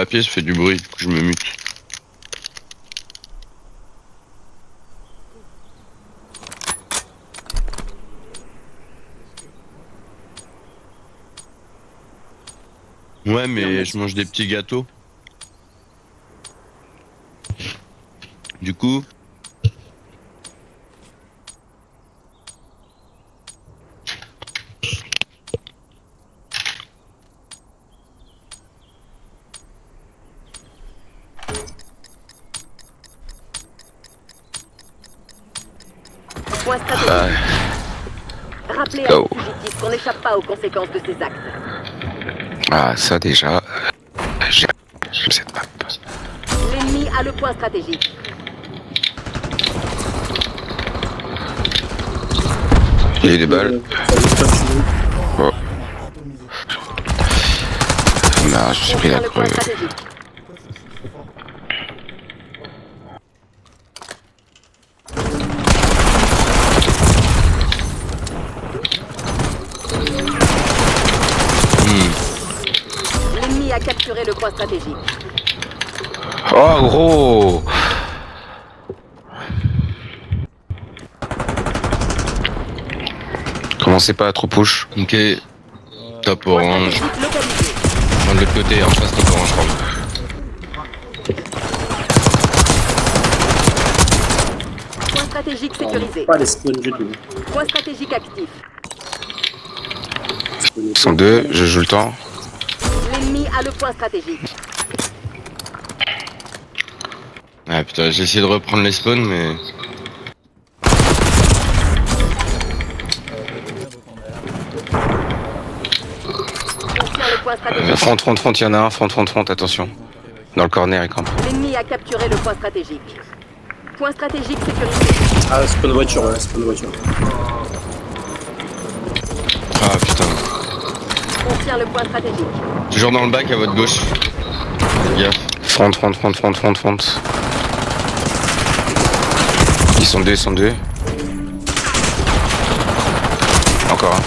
la pièce fait du bruit, du coup je me mute. Ouais, mais je mange des petits gâteaux. Du coup... Point stratégique. Rappelez à nos fugitifs qu'on n'échappe pas aux conséquences de ces actes. Ah, ça déjà. J'aime cette map. L'ennemi a le point stratégique. Il y a eu des balles. Oh. Non, je suis pris la Le point creux. stratégique. L'ennemi a capturé le point stratégique. Oh, gros! Commencez pas à trop push. Ok. Top Point orange. stratégique localisé. Non, de l'autre côté, en face top orange, pardon. Point stratégique sécurisé. Pas les spawns du tout. Point stratégique actif. Ils sont deux, je joue le temps. L'ennemi a le point stratégique. Ah putain, j'ai essayé de reprendre les spawns, mais... On tient le point stratégique. Front, il y en a un. Front, attention. Dans le corner, il campe. L'ennemi a capturé le point stratégique. Point stratégique sécurisé. Ah, spawn voiture, ouais, spawn voiture. Ah putain. On tient le point stratégique. Toujours dans le bac à votre gauche. Faites gaffe. Front. Ils sont deux. Encore un.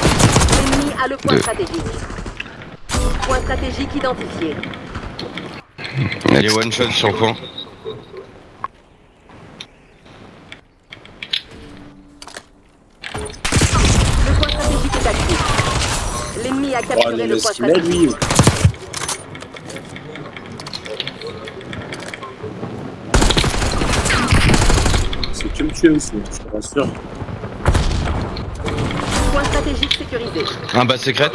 L'ennemi a le point Deux. stratégique. Point stratégique identifié. Il est Next. one shot sur le point. Le point stratégique est actif. L'ennemi a Oh, capturé mais le ce point qu'il met, stratégique. lui. C'est que me tuer aussi, je te rassure. Point stratégique sécurisé. Un bas secret.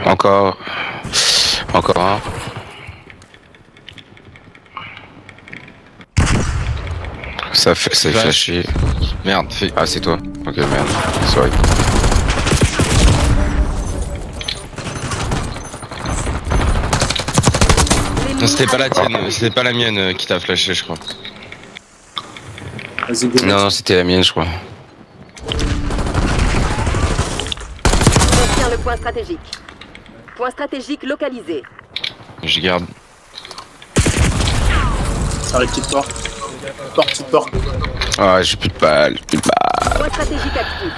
Encore un. Ça fait, c'est Flash. flashy. Merde, fait. Ah, c'est toi. Ok, merde. Sorry. L'ennemi Non, c'était pas a la le point tienne, c'était pas la mienne qui t'a flashé, je crois. Vas-y, go. Non, c'était la mienne, je crois. On tient le point stratégique. Point stratégique localisé. Je garde. Sur les petites portes. Petite porte. Ah, j'ai plus de balles. Point stratégique actif.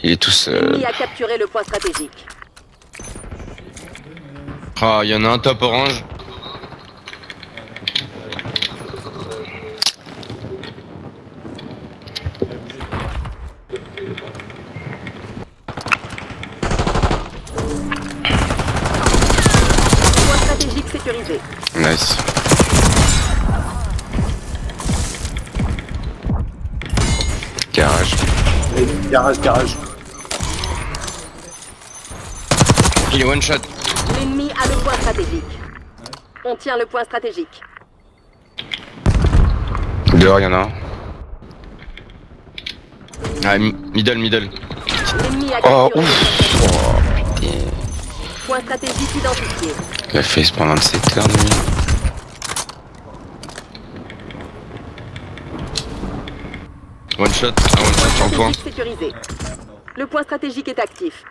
Il est tout seul. L'ennemi a capturé le point stratégique. Ah, il y en a un top orange. Point stratégique sécurisé. Nice. Garage. Et garage. Il est one shot. L'ennemi a le point stratégique. On tient le point stratégique. Dehors, il y en a un. Ah, middle. L'ennemi a Oh, capturé le ouf. point stratégique. Oh, putain. Point stratégique identifié. Il a fait pendant un secteur, lui. One shot sur le point. Stratégique sécurisé. Le point stratégique est actif.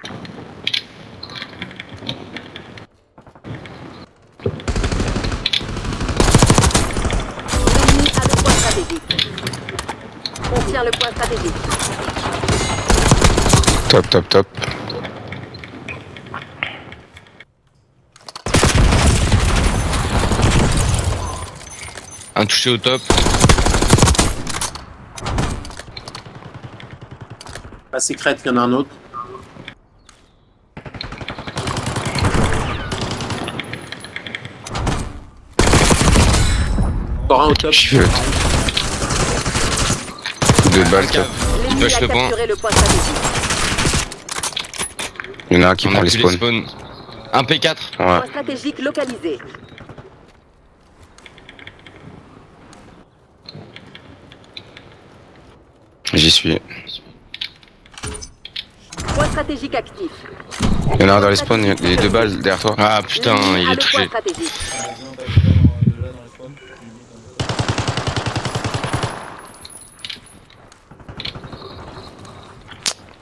L'ennemi a le point stratégique. On tient le point stratégique. Top. Un touché au top. La secrète, il y en a un autre. Encore un au top. J'ai fait le 2 balles top. L'ennemi Push a le point. capturé le point stratégique. Il y en a un qui On prend a les plus spawns. les spawns. Un P4. Ouais, Point stratégique localisé. j'y suis. Point stratégique actif. Il y en a un dans les spawns, il y a les 2 balles derrière toi. Ah putain, L'ennemi il a est le point touché. stratégique.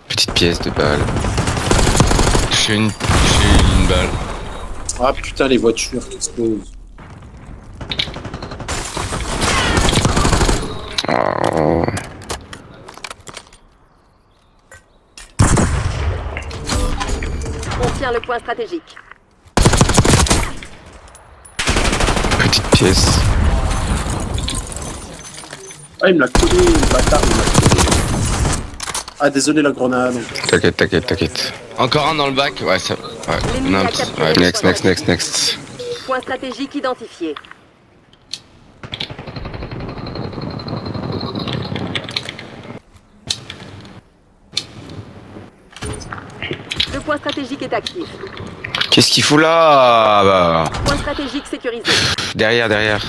Petite pièce de balle. Touché une balle. Ah putain, les voitures qui explosent. Oh. On tient le point stratégique. Petite pièce. Ah, il me l'a collé, le bâtard, il me l'a collé. Ah, désolé, la grenade. T'inquiète, t'inquiète, t'inquiète. Encore un dans le bac. Ouais, ça. Ouais. L'ennemi a Nantes. capturé Ouais. le Next, point next, next, next. Point stratégique identifié. Le point stratégique est actif. Qu'est-ce qu'il fout là? Bah, Point stratégique sécurisé. derrière, derrière.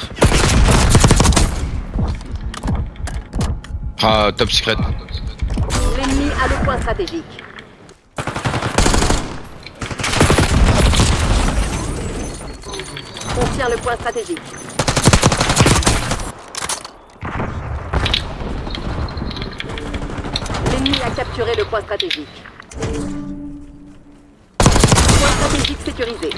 Ah, top secret. L'ennemi a le point stratégique. On tient le point stratégique. L'ennemi a capturé le point stratégique. Point stratégique sécurisé.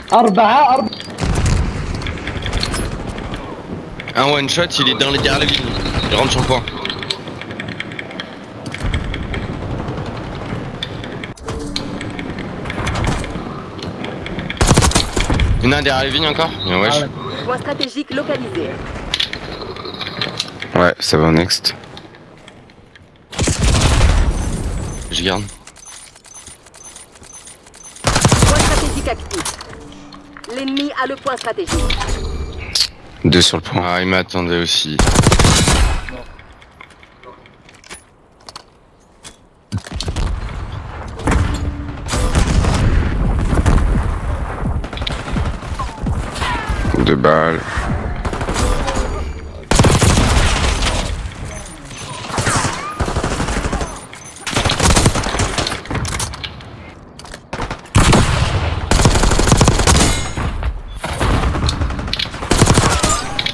Un one shot, il est dans les derrière la ville. Il rentre sur le point. Il y en a un derrière les vignes encore. Bien, wesh. Point stratégique localisé. Ouais, ça va au next. Je garde. Point stratégique actif. L'ennemi a le point stratégique. 2 sur le point. Ah, il m'attendait aussi. Deux balles.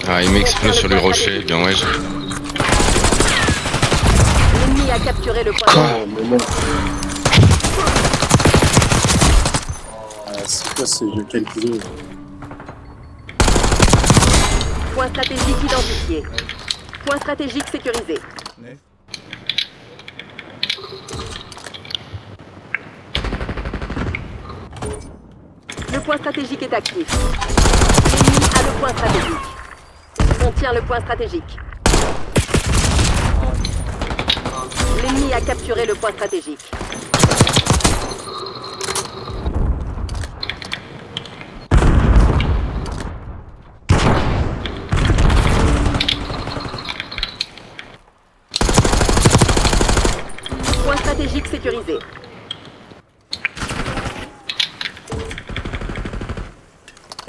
Ah, il m'explose sur le rocher. Bien, wesh. L'ennemi a capturé le point. Oh, mais non. Ah, c'est quoi ces jeux calculés? Point stratégique identifié. Point stratégique sécurisé. Le point stratégique est actif. L'ennemi a le point stratégique. On tient le point stratégique. L'ennemi a capturé le point stratégique. Point stratégique sécurisé.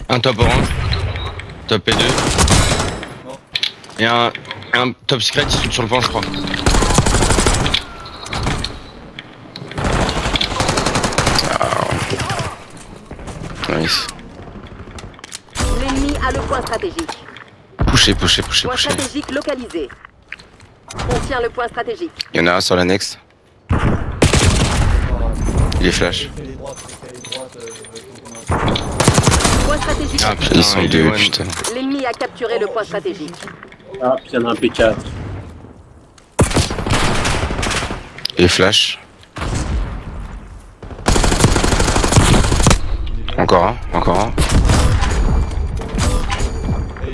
Un top orange. Top P2. Et un top secret qui saute sur le point, je crois. Nice. L'ennemi a le point stratégique. Poussez, poussez, poussez, Point poussez. stratégique localisé. On tient le point stratégique. Il y en a un sur la next. Il est flash. Point stratégique Ah actif. putain, Ils sont il est deux, one. putain. L'ennemi a capturé le point stratégique. Ah, puis il y en a un P4. Il est flash. Encore un, encore un.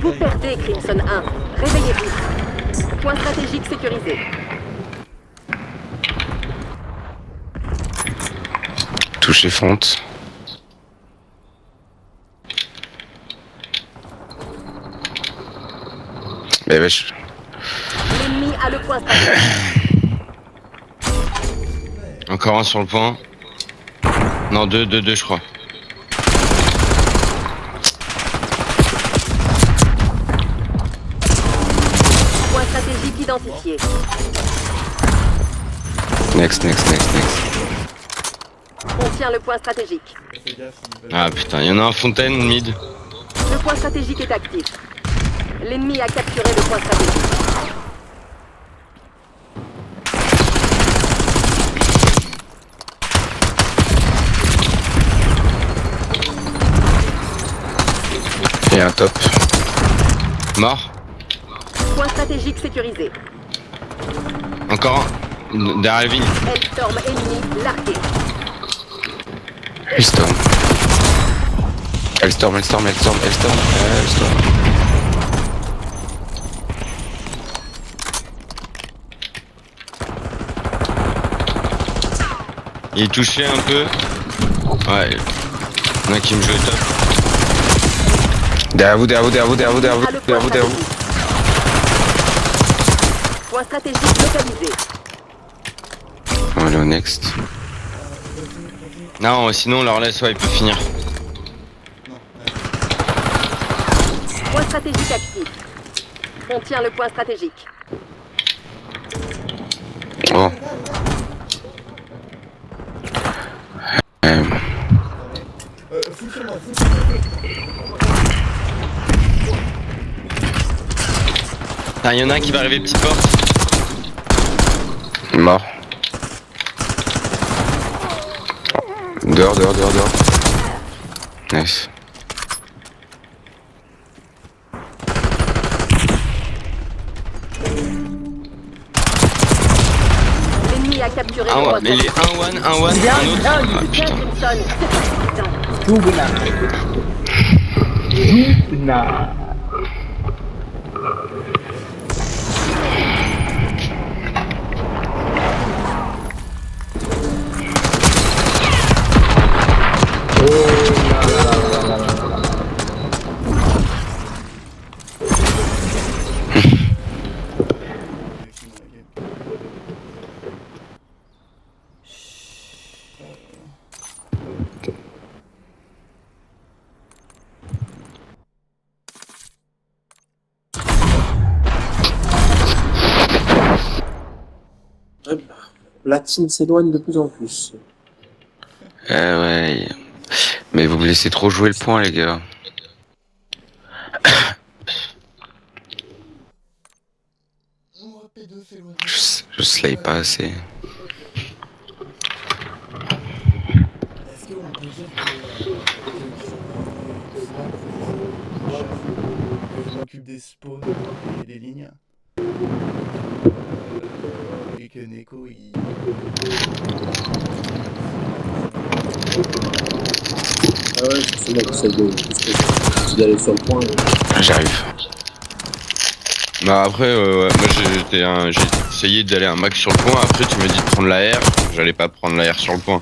Vous perdez Crimson 1. Réveillez-vous. Point stratégique sécurisé. Touché fonte. Mais wesh. L'ennemi a le point stratégique. Encore un sur le point. Non, deux, je crois. Point stratégique identifié. Next. On tient le point stratégique. Ah putain, y'en a un fontaine, mid. Le point stratégique est actif. L'ennemi a capturé le point stratégique. Et un top. Mort. Point stratégique sécurisé. Encore un. Derrière la vigne. Hellstorm ennemi largué. Hellstorm. Il est touché un peu. Ouais. Il y en a qui me joue top. Derrière vous. Point stratégique localisé. On va aller au next. Non, sinon on leur laisse, ouais, il peut finir. Point stratégique actif. On tient le point stratégique. Oh. Il y en a un qui va arriver petite porte. Mort. Dehors. Nice. L'ennemi a capturé le Un point one, il est stratégique. un one, un autre. Ah Bien, putain. Crimson. C'est pas suffisant. Nah. La team s'éloigne de plus en plus. Ouais. Mais vous me laissez trop jouer le point, les gars. Je slay pas assez. Est-ce qu'on peut dire que je m'occupe des spawns et des lignes et que Neko il... Ah ouais, c'est moi qui essaie d'aller sur le point. J'arrive. Bah après, ouais, moi j'ai essayé d'aller un max sur le point. Après, tu m'as dit de prendre la R. J'allais pas prendre la R sur le point.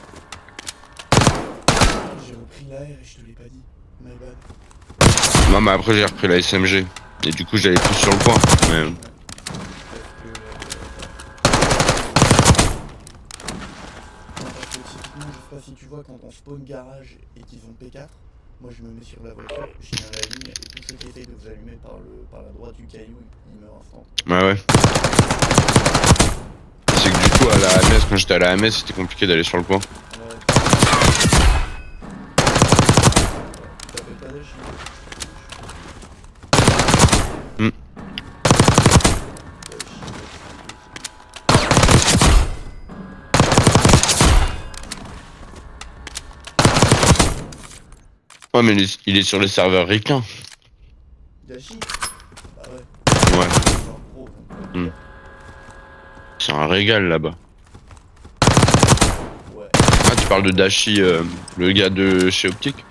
J'ai repris la R et je te l'ai pas dit. My bad. Non, mais après, j'ai repris la SMG. Et du coup, j'allais plus sur le point. Mais... Parce que typiquement, je sais pas si tu vois, quand on spawn garage et qu'ils ont P4, moi je me mets sur la voiture, je tiens la ligne et tous ceux qui essayent de vous allumer par la droite du caillou, ils meurent instant. ouais. C'est que du coup, à la AMS, quand j'étais à la AMS, c'était compliqué d'aller sur le point. Ça fait pas d'âge. Ouais, mais il est sur les serveurs ricains. Dashi. Bah ouais. Ouais. Genre pro. Donc, C'est un régal là-bas. ouais. Ah, tu parles de Dashi, le gars de chez Optique?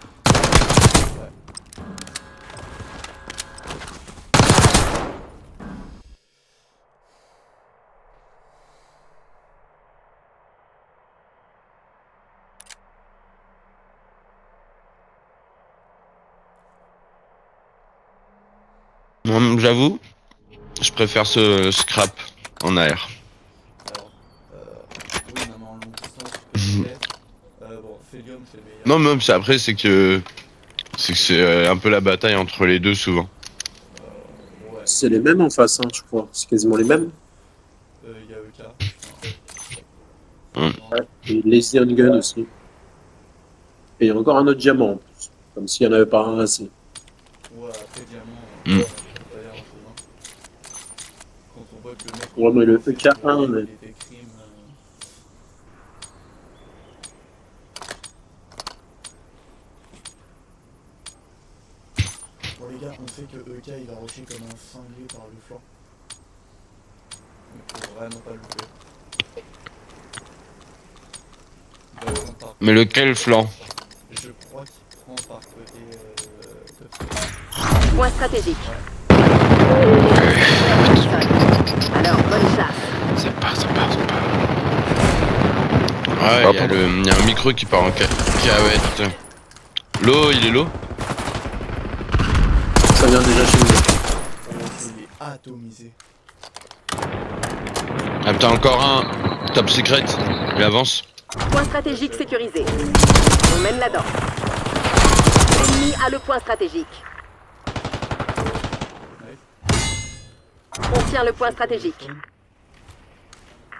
Moi, j'avoue, je préfère ce scrap en AR. Alors, oui, non, mais en longue distance, tu peux peut-être. Bon, Felium, c'est le meilleur. Non, même, après, c'est un peu la bataille entre les deux souvent. Ouais, C'est les mêmes en face, hein, je crois. C'est quasiment les mêmes. il y a EK. Hum. Ouais. Et Lazy on Gun aussi. Et il y a encore un autre diamant en plus. Comme s'il n'y en avait pas un assez. Ouais, après diamant, Mm. ça peut pas dire grand-chose, hein. Quand on voit que le mec. Ouais, mais le EK1, mais- il était crime. Bon, les gars, on sait que EK il a rushé comme un cinglé par le flanc. Donc, faut vraiment pas le louper. Il va prendre par- Mais lequel flanc? Je crois qu'il prend par côté. Top. Point stratégique. Alors, bonne chasse. Ça part, ça part, ça part. Ouais, Ah, il y a un micro qui part en cavette. L'eau, il est l'eau? Ça vient déjà chez nous. Il est atomisé. Ah putain, encore un top secret. Il avance. Point stratégique sécurisé. On mène la danse. L'ennemi a le point stratégique. On tient le point stratégique.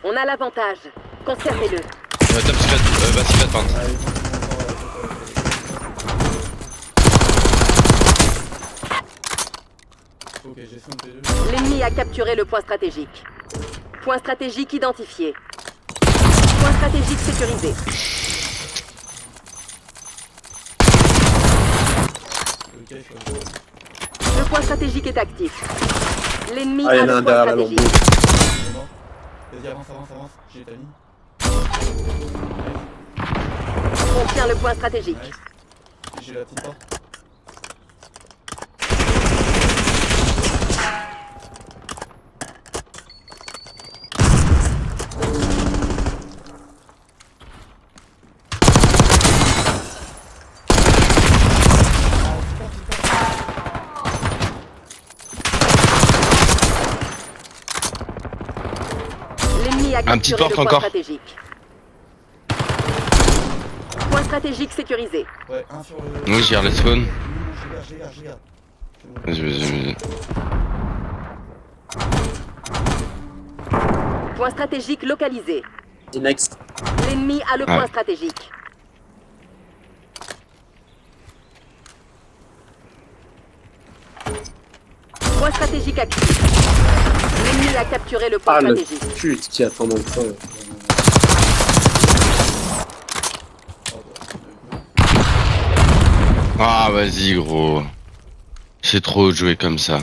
On a l'avantage. Conservez-le. Top secret, bas secret, pardon. Ok, gestion de P2. L'ennemi a capturé le point stratégique. Point stratégique identifié. Point stratégique sécurisé. Ok, je crois. Le point stratégique est actif. L'ennemi Ah, il y a en a le un point derrière la stratégique. lambeau. C'est mort. Vas-y, avance, avance, avance. J'ai ta ligne. On tient le point stratégique. Nice. J'ai la petite porte. L'ennemi a Un petit capturé porte le point encore. stratégique. Point stratégique sécurisé. Ouais, un sur le. Oui, je garde les spawn. Je garde, je garde. C'est bon. Vas-y, vas-y. Point stratégique localisé. Dis next. L'ennemi a le Ouais. point stratégique. Point stratégique actif. L'ennemi a capturé le point Ah, le stratégique. pute qui attend dans le fond. Ah, vas-y, gros. C'est trop de jouer comme ça.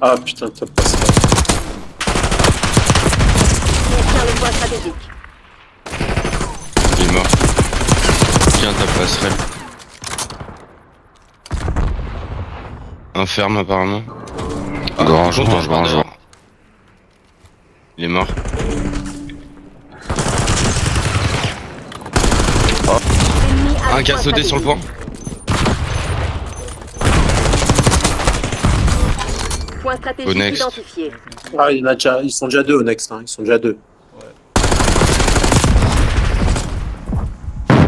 Ah putain, top passe pas. On tient le point stratégique. Il est mort. Tiens, ta passerelle. Un ferme, apparemment. Orange, contre, orange, orange. pardon. Il est mort. L'ennemi a Un le qui a point sauté sur le stratégique. point. Point Au stratégique next. identifié. Ah, il y en a déjà, ils sont déjà deux au next, hein. Ils sont déjà deux.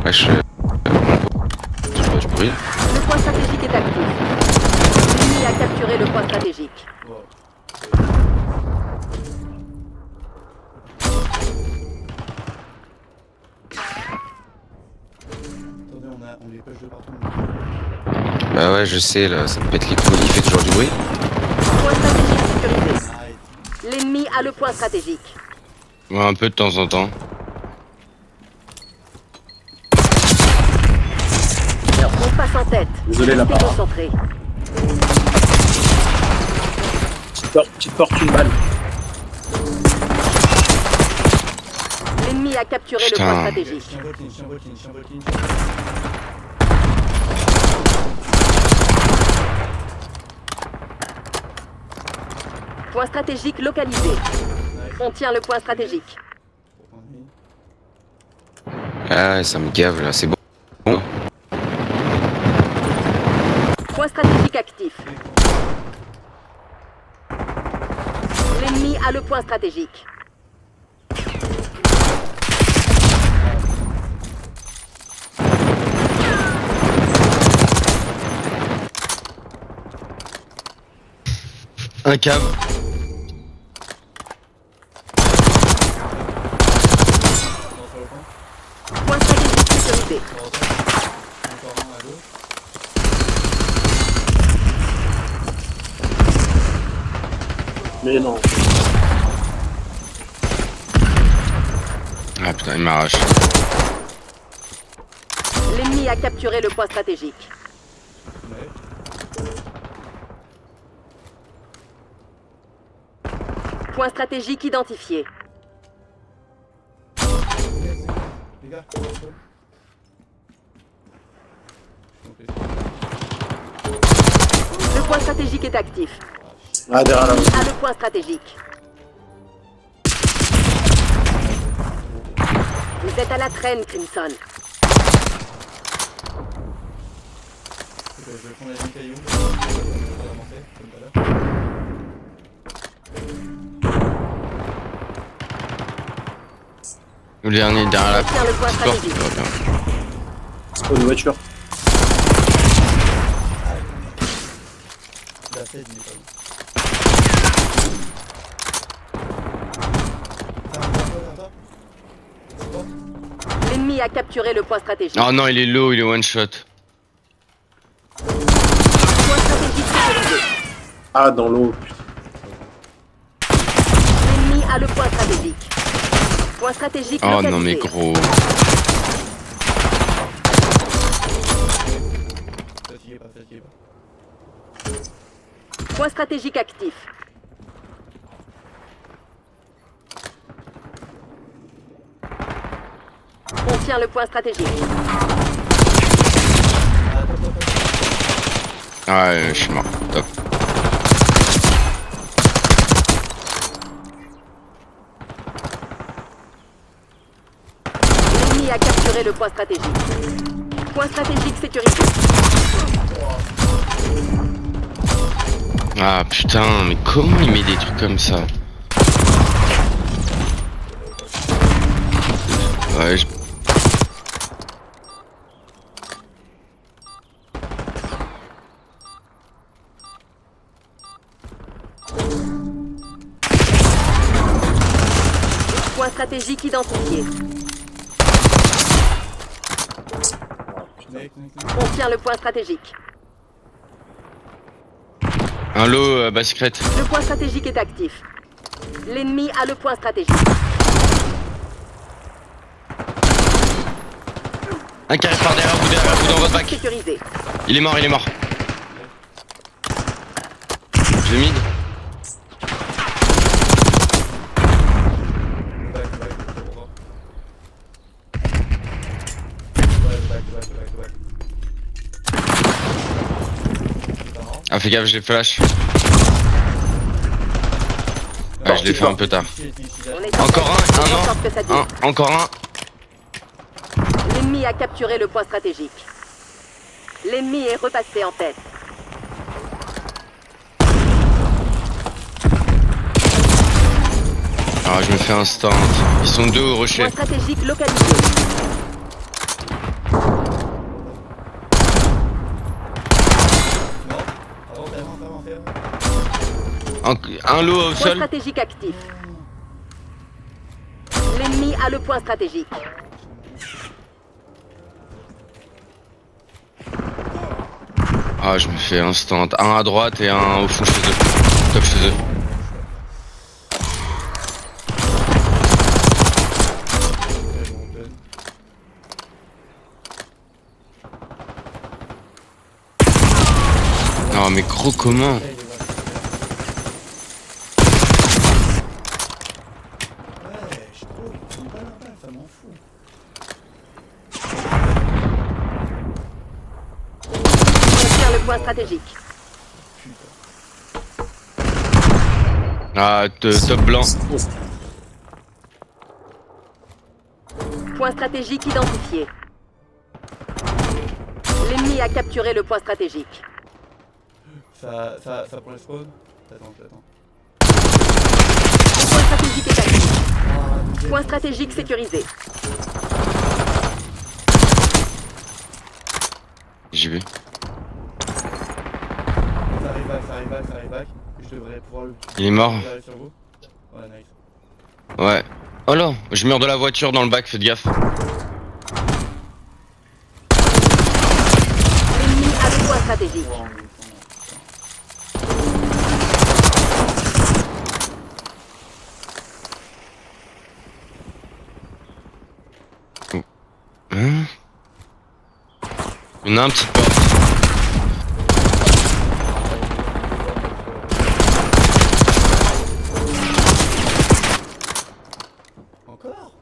Ouais, je fais du bruit. Le point stratégique est actif. L'ennemi a capturé le point stratégique. Wow. Attendez, on les push de partout. Bah ouais, je sais, là, ça me pète les couilles, il fait toujours du bruit. Point stratégique sécurisé. Arrête. L'ennemi a le point stratégique. Ouais, un peu de temps en temps. On passe en tête. Désolé, la Restez barre. concentrés. Petite porte, une balle. L'ennemi a capturé le Putain. point stratégique. Chien Botlin, chien Botlin, chien Botlin. Point stratégique localisé. On tient le point stratégique. Ah ouais, ça me gave, là, c'est bon. a le point stratégique. Un cave. Non, sur le point. Point stratégique sécurisé. Encore un à gauche. Mais non. Ah putain, il m'arrache. L'ennemi a capturé le point stratégique. Ouais. Point stratégique identifié. Les gars, Le point stratégique est actif. Ah, derrière là. A le point stratégique. Vous êtes à la traîne, Crimson. je vais prendre la caillou. Je vais avancer, comme tout à l'heure. Le dernier derrière la Tiens le point porte. stratégique. Oh, bien. C'est pas une voiture. La fête, il est pas bon. L'ennemi a capturé le point stratégique. Oh non, il est low, il est one shot. Point stratégique sécurisé. Ah, dans l'eau. L'ennemi a le point stratégique. Point stratégique Oh localisé. non mais gros. Fatiguez pas, fatiguez pas. Point stratégique actif. On tient le point stratégique. Ah, top. Ah ouais, je suis mort. Top. L'ennemi a capturé le point stratégique. Point stratégique sécurisé. Ah putain, mais comment il met des trucs comme ça? Ouais, je... Point stratégique identifié. Next. On tient le point stratégique. Un lot bas secrète. Le point stratégique est actif. L'ennemi a le point stratégique. Un qui arrive par derrière vous dans votre bac. Sécurisé. Il est mort. J'ai mid. Ah fais gaffe, je l'ai flash. Ah, je l'ai fait un peu tard. On est en Encore tête. un On mort. sorte que ça dure. Encore un. L'ennemi a capturé le point stratégique. L'ennemi est repassé en tête. Ah, je me fais un stand. Ils sont deux au rocher. Point stratégique localisé. Un lot au Point sol. stratégique actif. L'ennemi a le point stratégique. Ah, je me fais un stand. Un à droite et un au fond chez eux. Top chez eux. Non mais gros comment? On tient le point stratégique. Ah, top blanc. Point stratégique identifié. L'ennemi a capturé le point stratégique. Ça prend le spawn. T'attends. stratégique est actif. Ah, Point stratégique sécurisé. J'ai vu. Ça arrive back. Je devrais pouvoir le... Il est mort. Il arrive sur vous. Ouais, nice. Ouais. Oh là, je meurs de la voiture dans le bac, faites gaffe. L'ennemi a le point stratégique. Wow, Hein? Il y en a un petit peu. encore?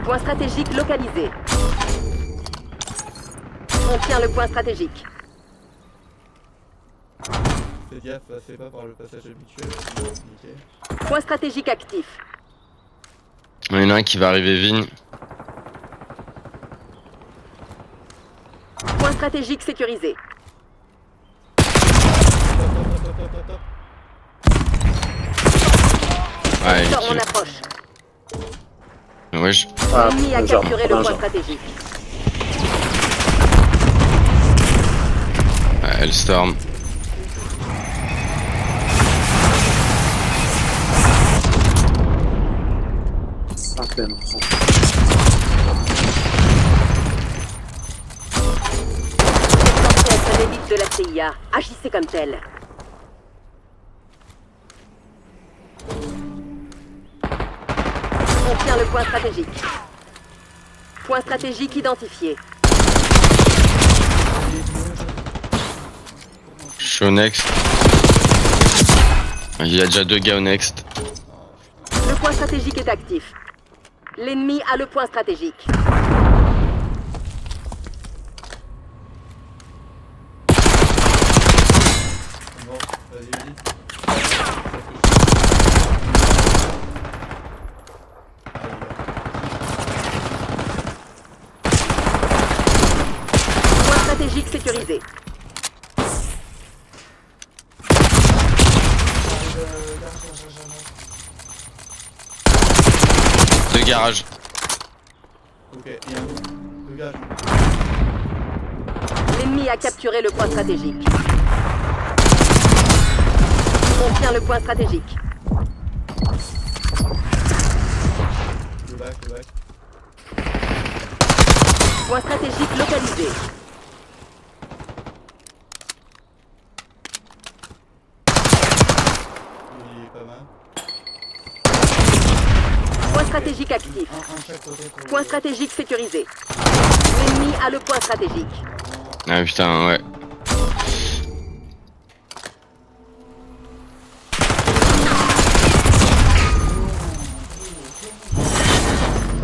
Point stratégique localisé. On tient le point stratégique. Faites gaffe, passez pas par le passage habituel. Nickel. Point stratégique actif. Il y en a un qui va arriver vigne. Point stratégique sécurisé. Top. Ouais, Sors il en approche. ouais, Ah, L'ennemi a genre, capturé le genre. point stratégique. ouais, Hellstorm. À peine. Vous êtes censé être l'élite de la CIA. Agissez comme tel. On tient le point stratégique. Point stratégique identifié. Je suis au next. Il y a déjà 2 gars au next. Le point stratégique est actif. L'ennemi a le point stratégique. Bon, vas-y. Point stratégique sécurisé. Deux garages. Ok, il y a un deux gars. L'ennemi a capturé le point stratégique. On tient le point stratégique. Le back. Point stratégique localisé. Il est pas mal. Point stratégique actif. Un chaque côté pour Point stratégique sécurisé. L'ennemi a le point stratégique. Ah putain, ouais.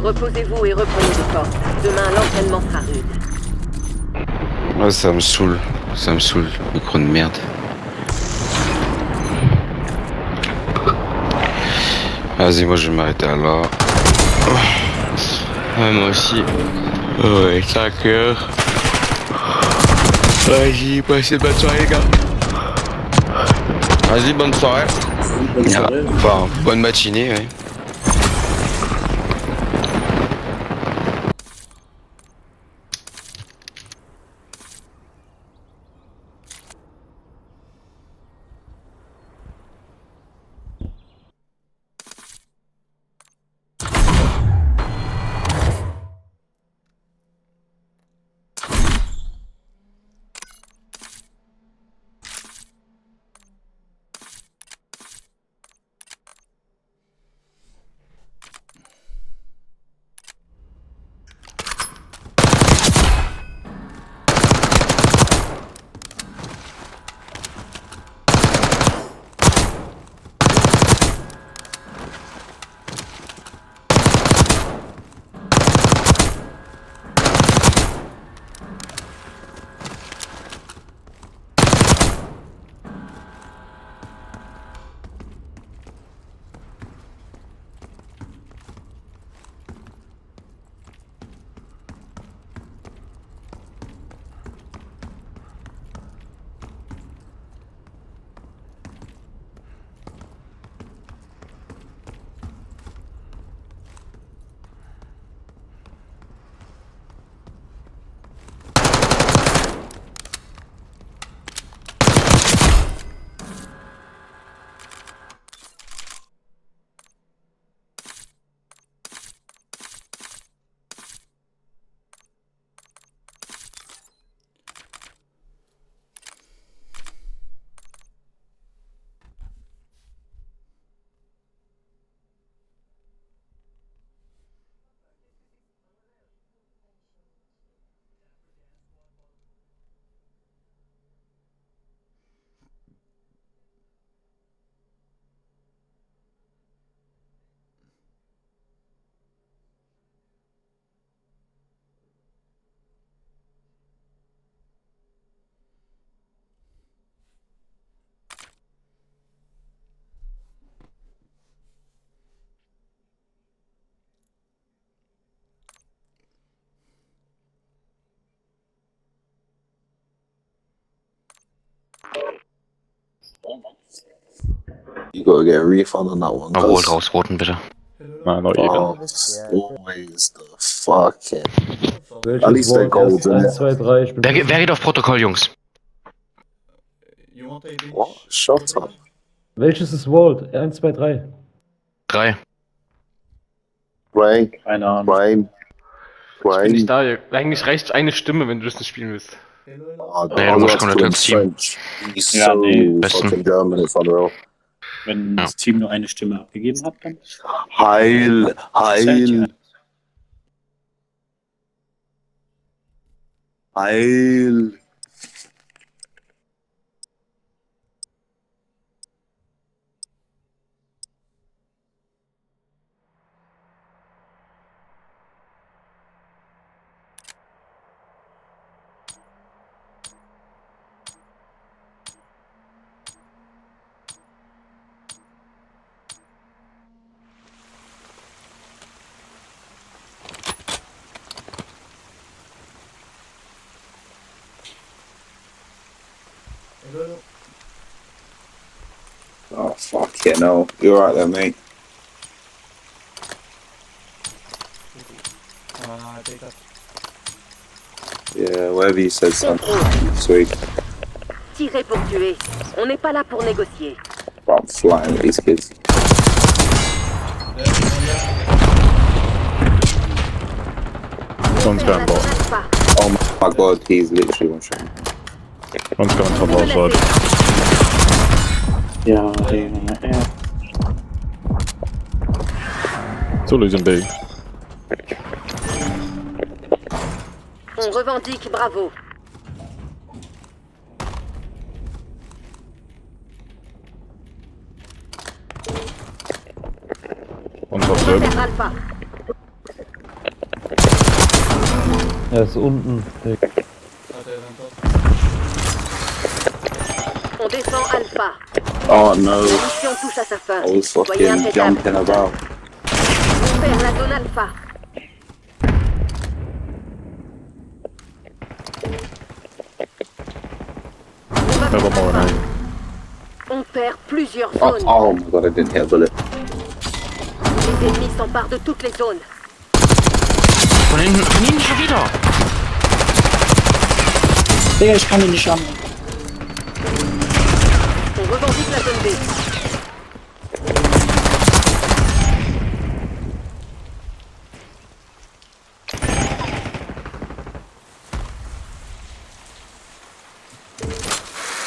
Reposez-vous et reprenez des forces. Demain, l'entraînement sera rude. Ouais, ça me saoule, micro de merde. Vas-y, moi je vais m'arrêter là. Ouais, moi aussi. Ouais, 5 heures. Vas-y, passez une bonne soirée, les gars. Vas-y, bonne soirée. Bonne soirée. Enfin, bonne matinée, ouais. You gotta get a refund on that one. Mal Rot rausroten, bitte. Nah, not even. Oh, it's always the fucking. Welches At least they're Vault? gold, Erst, innit? 1, 2, 3. Ich bin Wer geht auf Protokoll, Jungs? You want a bench? What? Shut up. Welches ist Vault? 1, 2, 3. 3. Brain, Keine Ahnung. brain, Ich bin nicht brain. da. Eigentlich reicht eine Stimme, wenn du das nicht spielen willst. Oh, Nee, I'm du musst gonna komplett put in als Team. French. He's Ja, so nee. fucking German, it's unreal. Wenn Ja. das Team nur eine Stimme abgegeben hat, dann Heil, Heil, Heil. Hello. Oh, fuck yeah, no. You're right there, mate. Ah, take that. Yeah, whatever you said, son. Contrôle. Sweet. Tirez pour tuer. On n'est pas là pour négocier. I'm flying with these kids. One's going bot. Alpha. Oh my god, he's literally one shot. One's going top outside. ja, ja. It's all losing B. On revendique Bravo. One's top third. Repère Alpha. Er ist unten. Hat er dann top? On descend Alpha. Oh no, La mission touche à sa fin. I was Soyez fucking impeccable. jumping about. On perd la zone Alpha. On va Never vers more Alpha. now. On perd plusieurs Oh, zones. oh my god, I didn't hit a bullet. Les ennemis s'emparent de toutes les zones. Von hinten schon wieder. Digga, ich kann ihn nicht haben. On revendique la zone B.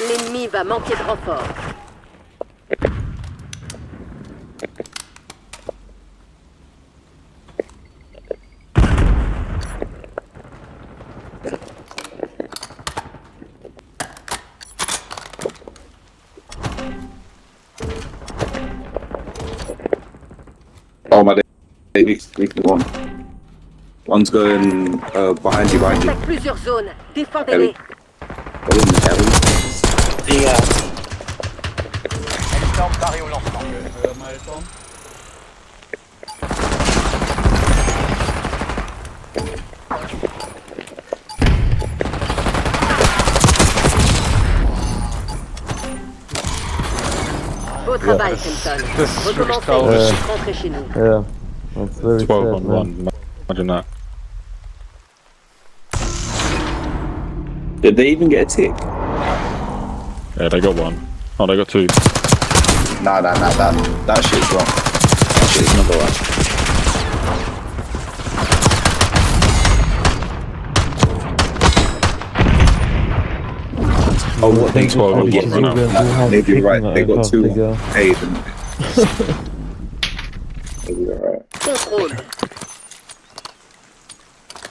L'ennemi va manquer de renfort. Oh my day, one. One's going behind you. Attaque plusieurs zones. Défendez-les. What in the hell? Digga. Mal schauen. Beau travail, Simpson. Das ist wirklich Recommencez traurig. et rentrez chez nous. Ja. That's very 12 sad, on man. 1. Imagine that. Did they even get a tick? Yeah, they got 1. Oh, they got 2. Nah, that shit's wrong. That shit's not right. Oh, what they 12 oh, on yeah, 1 now. maybe you're right. They got Einfach, 2 Digga. on A, didn't they? Maybe you're right. Contrôle.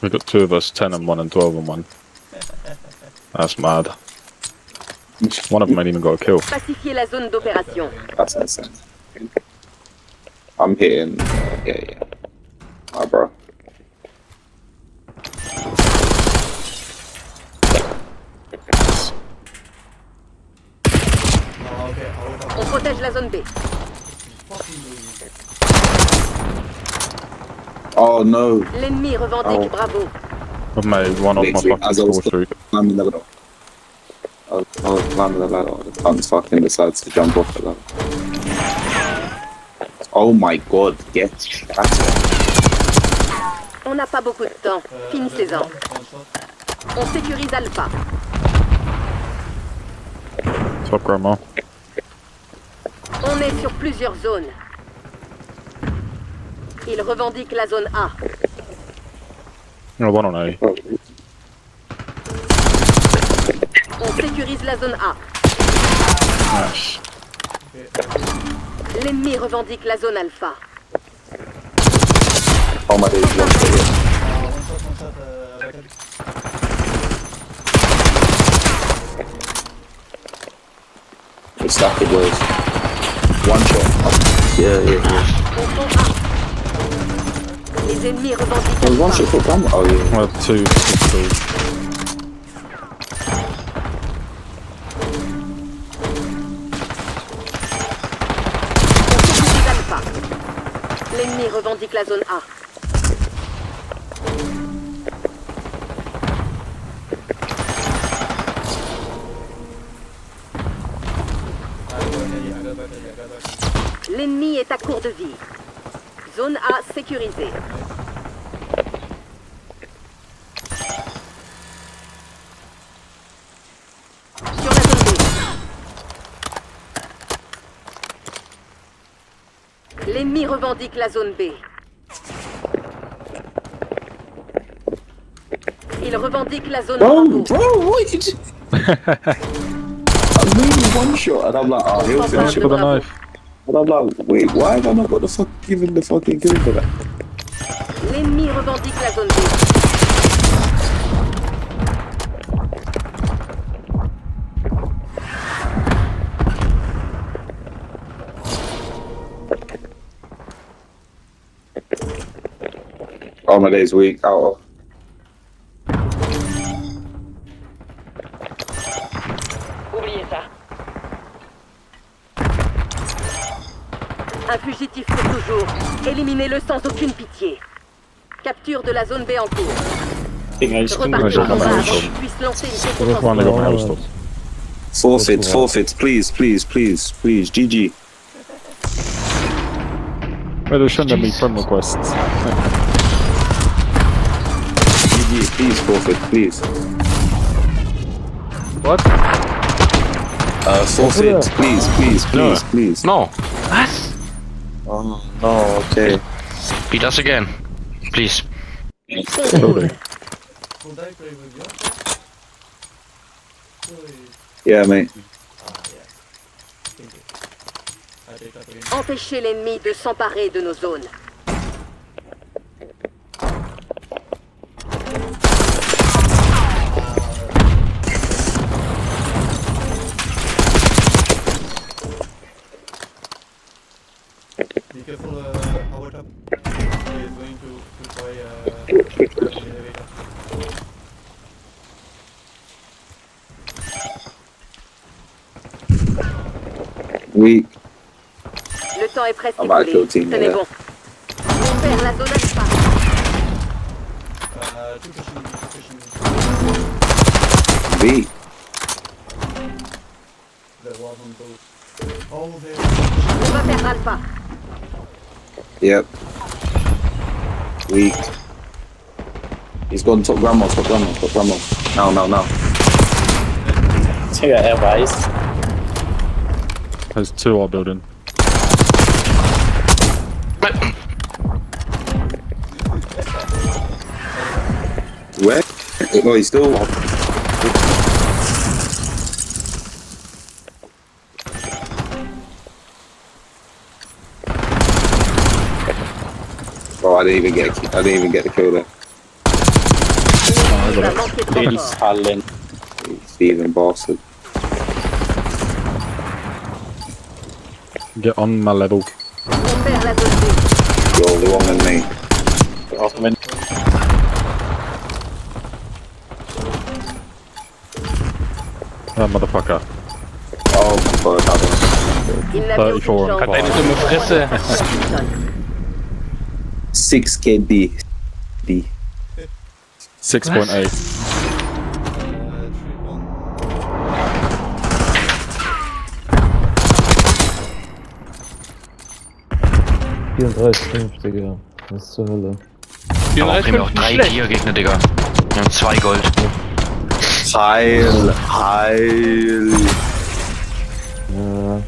We got 2 of us, 10 and 1 and 12 and 1. That's mad. One of them ain't even got a kill. Pacifiez la zone d'opération. That's insane. I'm hitting. Yeah. Oh, bro. Ah, ok. On protège la zone B. Oh no. L'ennemi revendique Oh. Bravo. I've made 1 off my Literally, fucking as I was score streak. climbing the ladder. I was climbing the ladder. The cunt fucking decides to jump off the ladder. Oh my god, get shattered. On n'a pas beaucoup de temps. Finissez-en. One shot. On sécurise Alpha. Top grandma. On est sur plusieurs zones. Ils revendiquent la zone A. No, one on A. On sécurise la zone A. Nice. L'ennemi revendique la zone Alpha. Oh my days, one shot. One shot, avec Abus. It's stacked, it was. One shot. Yeah, yeah, yeah. Confond A. Les ennemis revendiquent There was one Alpha. shot for Bram. Oh yeah. Well, two. On sécurise Alpha. L'ennemi revendique la zone A. L'ennemi est à court de vie. Zone A sécurisée. Sur la zone B. L'ennemi revendique la zone B. Il revendique la zone Bravo. Bro, wait! I really one shot, and I'm like, oh, he'll finish it. With a knife. And I'm like, wait, why have I not got the fuck given the fucking kill for that? L'ennemi revendique la zone B. Oh my days weak. Oh, Oubliez ça. Un fugitif pour toujours. Éliminez-le sans aucune pitié. Capture de la zone B en cours. Repartez au combat avant qu'il puisse lancer une There's one contre-offensive. got my house top. forfeit, forfeit, please, please, please, please, GG. Well, they shouldn't have made friend requests. GG, please, forfeit, please. What? Forfeit, please, please, please, please. No. What? Oh no, okay. Beat us again. Please. Totally. Full die play with you. Yeah, mate. Thank you. I take that again. Empêchez l'ennemi de s'emparer de nos zones. Be careful, our top. He is going to try the elevator. Weak. Le temps est presque Ah bah, écoulé. Clotilde, Tenez là. bon. On perd la zone Alpha. Two pushing me, two pushing me. Weak. There was on both. Oh, there. On va perdre Alpha. Yep. Weak. He's gone top grandma, top grandma, top grandma. Now, now, now. Take a advice. There's two are building. Where? No, he's still. Oh, I didn't even get. I didn't even get the kill there. Il va manquer de Ladies renfort. Harlan. Steven bastard. Get on my level. On perd la zone B. You're the one than me. Offman. That motherfucker. Oh my god, that was Il n'avait aucune 34 chance. and five. Washington. 6 KD. D. 6.8. 3-1. 34,5, Digga. Was zur Hölle. Aber bringen wir auch 3 Tier-Gegner, Digga. Wir haben 2 Gold. Heil. Ja.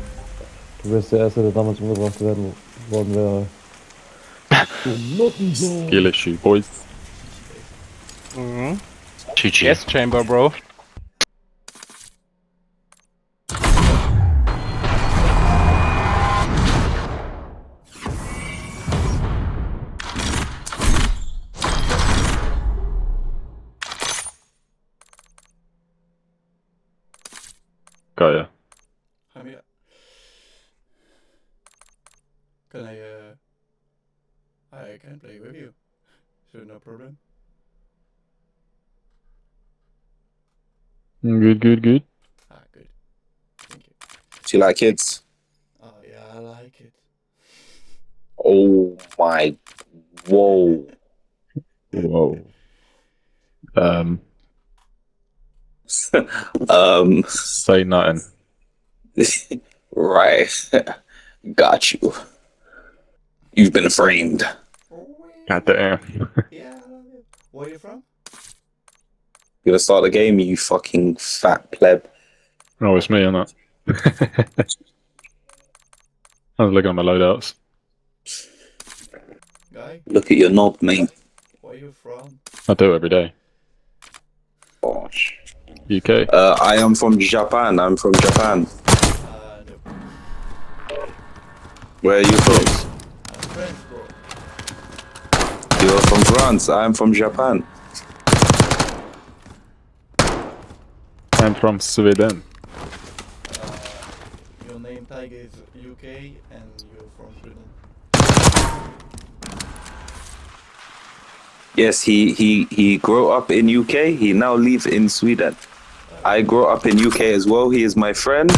Du wärst der Erste, der damals umgebracht worden wäre. Kill issue, boys. GG. Yes, Chamber, Bro. Geil. Hamia. Can I can play with you. So no problem. Good. Ah, good. Thank you. Do you like kids? Oh yeah, I like it. Oh my. Whoa. Whoa. Say nothing. Right. Got you. You've been framed. God damn. Yeah, I love it. Where are you from? You gonna start the game, you fucking fat pleb? Oh, it's me, innit? I was looking at my loadouts. Guy, Look at your knob, mate. where are you from? I do it every day. Gosh. UK. I am from Japan. I'm from Japan. No. Where are you from? I'm French, bro. You're from France. I'm from Japan. I'm from Sweden. Your name tag is UK and you're from Sweden. Yes, he grew up in UK. He now live in Sweden. I grew up in UK as well. He is my friend.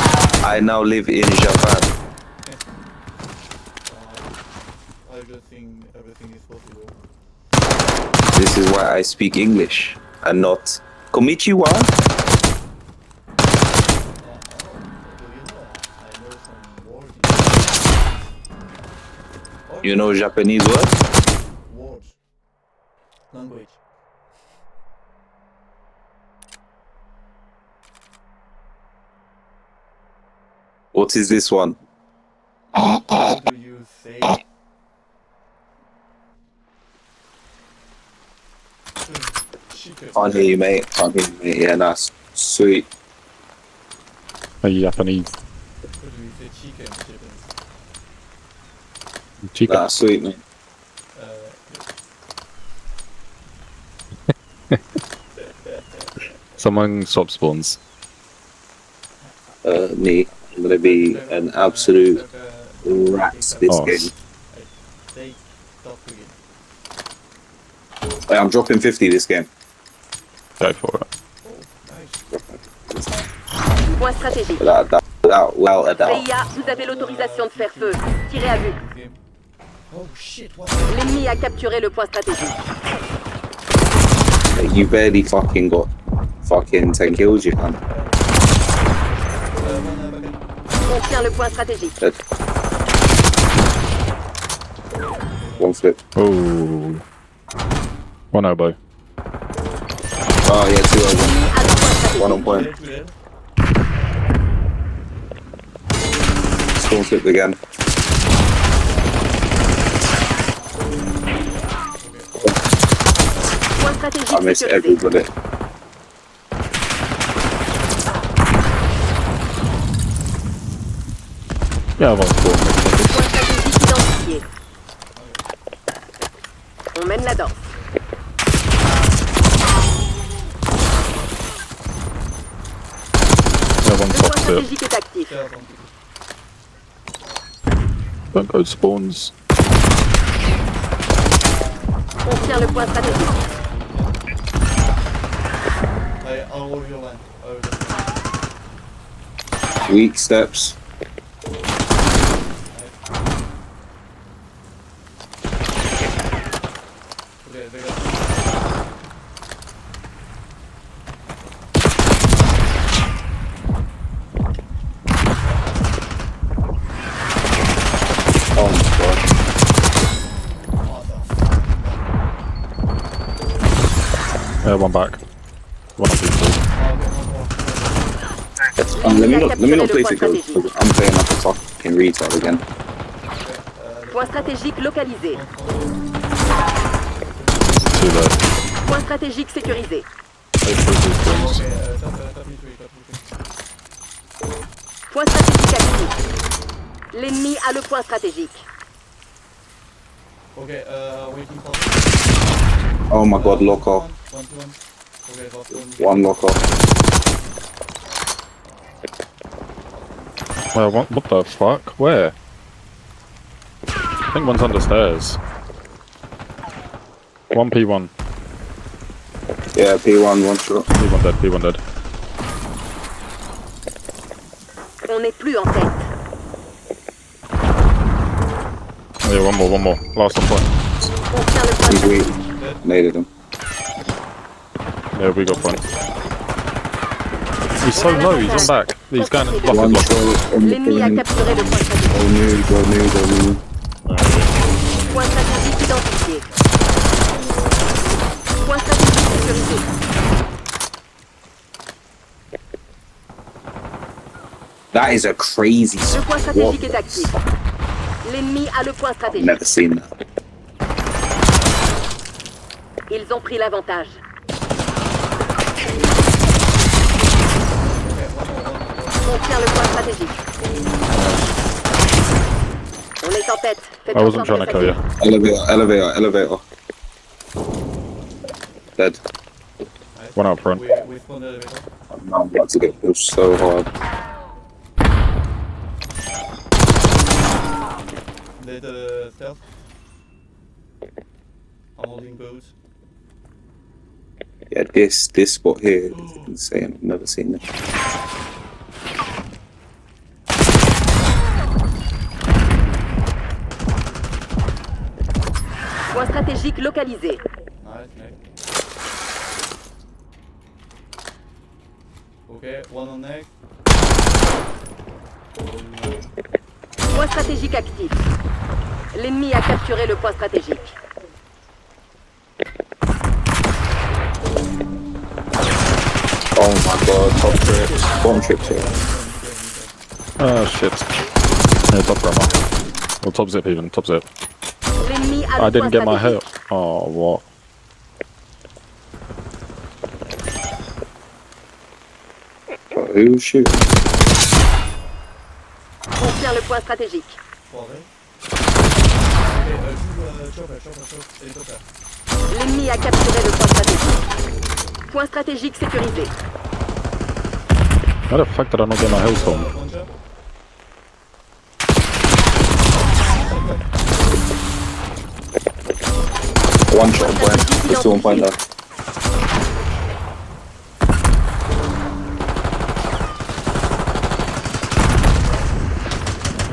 I now live in Japan. I just think everything is possible. This is why I speak English and not konnichiwa. Do you know? I know some words. You know Japanese word? Words. Language. What is this one? How do you say? Chicken. Can't hear you, mate. Can't hear you, mate. Yeah, nice. Sweet. A Japanese. How do you say chicken? Chica. Nah, sweet, mate. Someone swap spawns. Me. I'm gonna be an absolute rat this game. Take top again. I'm dropping 50 this game. Go for it. Point stratégique. Without a doubt. CIA, vous avez l'autorisation de faire feu. Tirez à vue. Oh shit, what? L'ennemi a capturé le point stratégique. You barely fucking got fucking 10 kills, you can. On tient le point stratégique. One flip. Oh. One elbow. Oh yeah, 2 over. Ennemi à le point stratégique. One on point. Dead. Storm flip again. Point stratégique I miss sécurisé. every bullet. Yeah, one spawn. Point stratégique identifié. On mène la danse. Yeah, one Le top point tip. stratégique est actif. Don't go spawns. On tient le point stratégique. I'll hold your line. Weak steps. Okay, they got Oh my god. Yeah, one back. One of these two. Let me not place it, go. I'm playing like a fucking retard again. Point stratégique localisé. Too low. Point stratégique sécurisé. They threw these things. Point stratégique actif. L'ennemi a le point stratégique. Okay, waiting for. Oh my god, locker. 1 to 1. Okay, got One locker. Well, what the fuck? Where? I think one's under stairs. 1P1. Yeah, P1, one shot. P1 dead, P1 dead. On n'est plus en tête. Oh, yeah, one more. Last on point. On tient le point He's weak. stratégique. Naded him. Yeah, we got point. He's so low, he's on back. He's going to block One his shot on the L'ennemi a point. capturé le point stratégique. Go new, go new, go new. Point stratégique identifié. Point stratégique sécurisé. That is a crazy Le point stratégique squad. est actif. L'ennemi a le point I've stratégique. never seen that. Ils ont pris l'avantage. On tient le point stratégique. On est en tête. Faites I wasn't en trying sorte to de kill you. Elevator. Dead. One out front. We spawned the elevator. I'm about to get pushed so hard. Dead stealth. I'm holding boats. Yeah, this spot here is insane. I've never seen it. Point stratégique localisé. Nice, neck. Okay, one on neck. Point stratégique actif. L'ennemi a capturé le point stratégique. Oh my god, top trips. Bomb trips here. Oh shit. Yeah, top grandma. Or top zip even, top zip. L'ennemi a I le didn't point get my stratégique. help. Oh, what? Who shoot? On tient le point stratégique. Foiré. Okay, chopper. Hélicoptère. L'ennemi a capturé le point stratégique. Point stratégique sécurisé. How the fuck did I not get my health on? One shot. One shot on point. There's two on point left.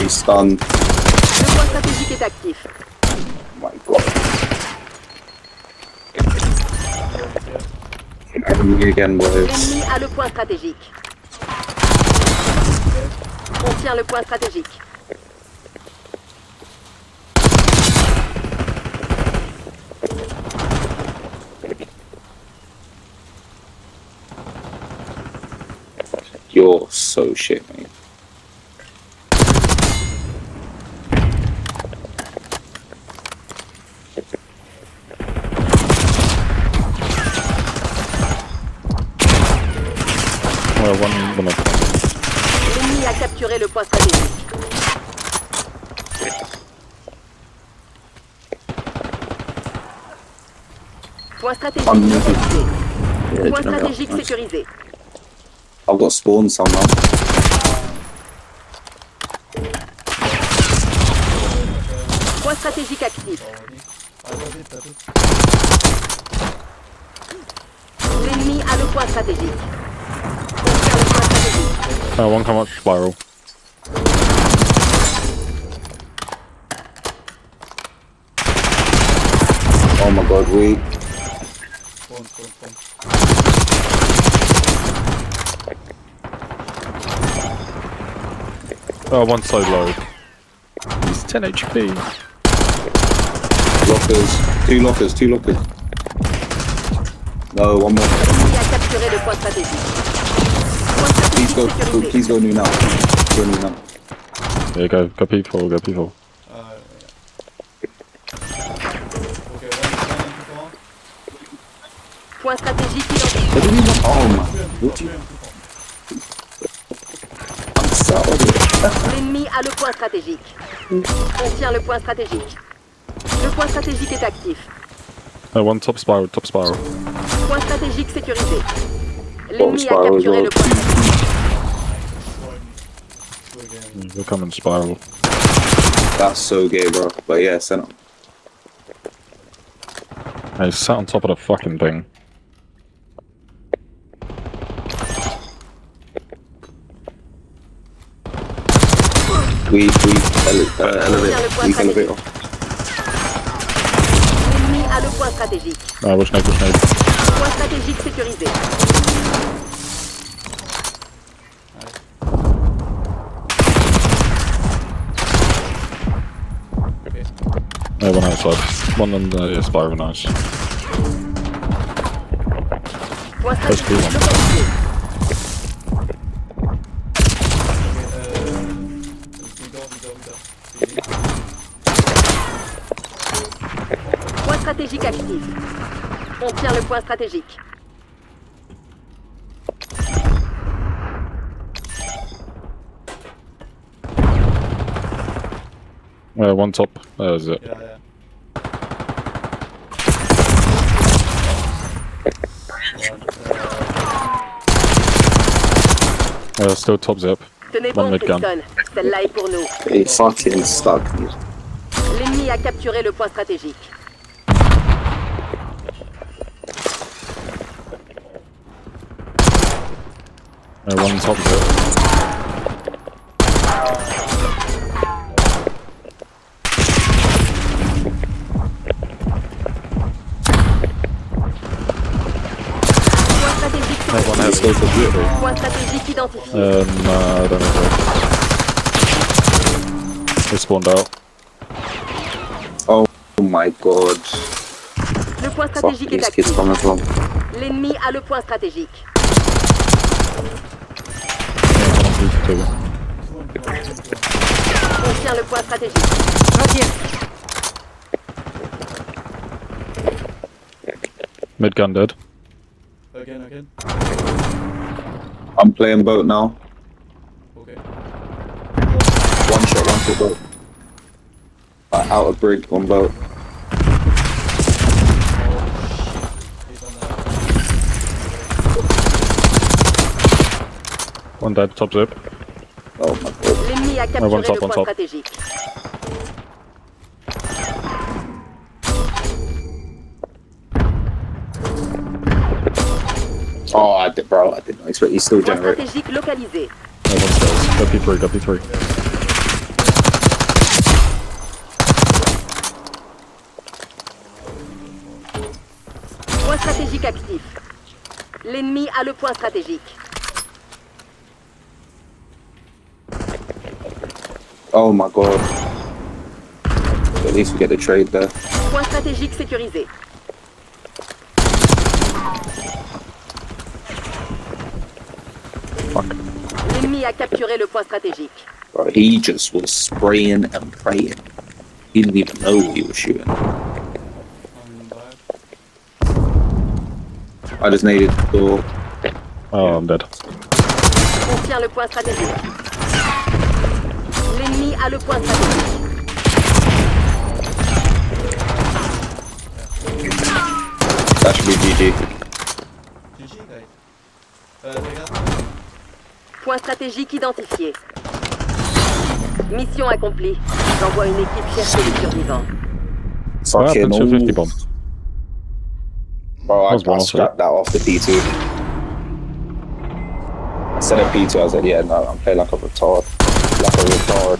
He's stunned. Le point stratégique est actif. Oh my god. Enemy again, boys. L'ennemi a le point stratégique. On tient le point stratégique. You're so shit, mate. Well, one of L'ennemi a capturé le point stratégique. Point stratégique localisé. Yeah, Point jump out. stratégique Nice. sécurisé. I've got spawned somehow. Point stratégique actif. L'ennemi a le point stratégique. On tient le point stratégique. one come up spiral. Oh my god, we. Spawn. Oh, one's so low. He's 10 HP. Lockers. Two lockers. No, one more. L'ennemi a capturé le point stratégique. Point Please stratégique go, sécurisé. please go new now. Go new now. Yeah, go people, go people. Ah, ok, one pour un. Point stratégique identifié. What do you mean? Oh my. Plus What do you? un plus fort. I'm sorry. L'ennemi a le point stratégique. On tient le point stratégique. Le point stratégique est actif. One top spiral, top spiral. Point stratégique sécurisé. L'ennemi a spiral as capturé well. le point stratégique. Two again. We're coming spiral. That's so gay, bro. But yeah, send him. Hey, sat on top of the fucking thing. Elevator. Weak elevator. L'ennemi a le point stratégique. Push nade. Point stratégique sécurisé. Yeah, one outside. One on the spiral, nice. Point Let's do stratégique one. localisé. Point stratégique actif. On tient le point stratégique. One top. There's it. Yeah, yeah. Still top zip. Tenez One bon, mid gun. Princeton. Celle-là est pour nous. He fucking stuck me. L'ennemi a capturé le point stratégique. One top zip. Point stratégique One sécurisé. has go for beauty. Point stratégique identifié. Nah, I don't know. They spawned out. Oh my god. Le point Fuck, stratégique est these kids actif. coming from. L'ennemi a le point stratégique. On tient le point stratégique. Mid gun dead. Again. I'm playing boat now. Okay. One shot boat. Out of brig, on boat. He's on One dead, top zip. Oh my god. L'ennemi a capturé one top, le one point top. stratégique. Oh, I did, bro. I didn't expect he's still Point generating. stratégique localisé. One stairs. Go P3, go P3. Point stratégique actif. L'ennemi a le point stratégique. Oh my god. At least we get the trade there. Point stratégique sécurisé. Fuck. L'ennemi a capturé le point stratégique. Bro, he just was spraying and praying. He didn't even know he was shooting. I'm back. I just needed the door. Oh, I'm dead. On tient le point stratégique. L'ennemi a le point stratégique. That should be GG. GG, guys. Regarde. Point stratégique identifié. Mission accomplie. J'envoie une équipe chercher les survivants. What Fucking happened to 50 bomb? Bro, I That was one scrapped that off the P2. I said at P2, I was like, yeah, no, I'm playing like a retard. Like a retard.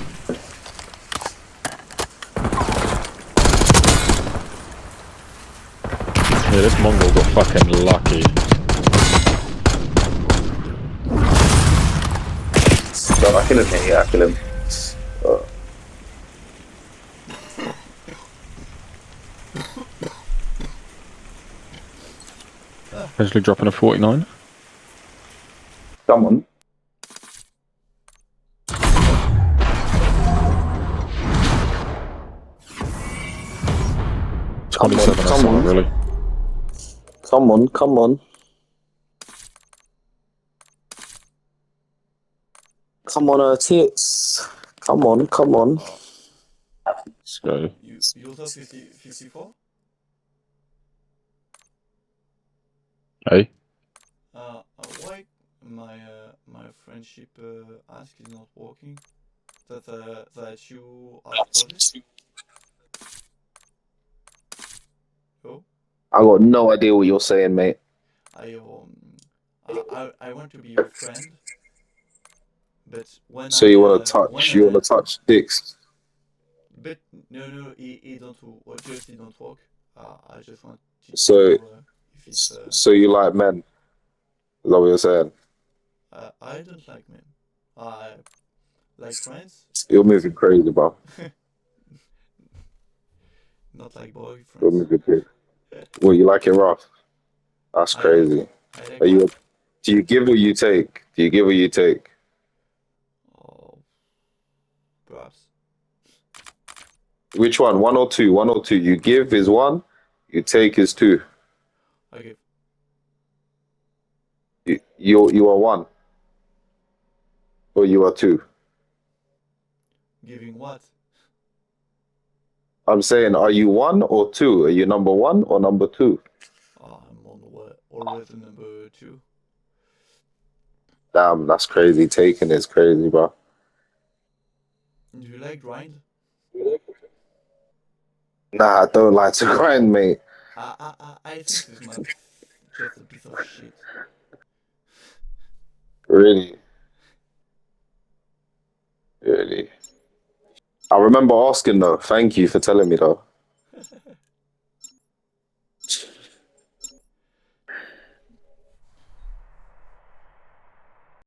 Yeah, this Mongol got fucking lucky. So I kill him here, yeah, I kill him. Potentially dropping a 49. Come on. Come on, 27 or come something, on. really. Come on, come on. Come on, tits. Come on, come on. Let's go. You also 54? Hey? Why my friendship ask is not working? That you are project? Oh? I got no idea what you're saying, mate. I want to be your friend, but when So you wanna touch dicks? But no, it don't work. Just it don't work. I just want to So know if it's. so you like men? Is that what you're saying? I don't like men. I like friends. You're moving crazy, bro. Not like You're boyfriends. moving crazy. Well, you like it rough? That's crazy. I like Are you? Do you give or you take? Do you give or you take? Oh, perhaps. Which one? One or two? One or two? You give is one. You take is two. Okay. You are one. Or you are two. Giving what? I'm saying, are you one or two? Are you number one or number two? I'm on always the number 2. Damn, that's crazy. Taking is crazy, bro. Do you like grind? Nah, I don't like to grind, mate. I think this map just a piece of shit. Really. Really. I remember asking though. Thank you for telling me though.